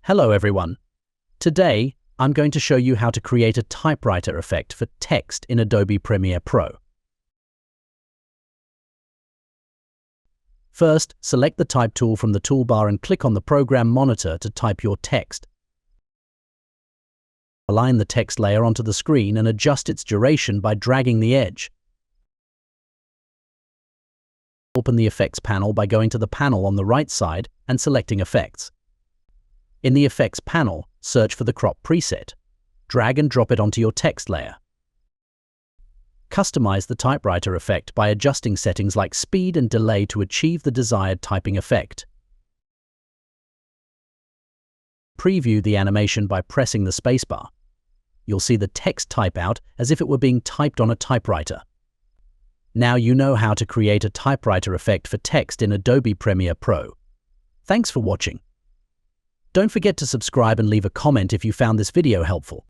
Hello everyone. Today, I'm going to show you how to create a typewriter effect for text in Adobe Premiere Pro. First, select the Type tool from the toolbar and click on the program monitor to type your text. Align the text layer onto the screen and adjust its duration by dragging the edge. Open the Effects panel by going to the panel on the right side and selecting Effects. In the Effects panel, search for the Crop preset. Drag and drop it onto your text layer. Customize the typewriter effect by adjusting settings like speed and delay to achieve the desired typing effect. Preview the animation by pressing the spacebar. You'll see the text type out as if it were being typed on a typewriter. Now you know how to create a typewriter effect for text in Adobe Premiere Pro. Thanks for watching. Don't forget to subscribe and leave a comment if you found this video helpful.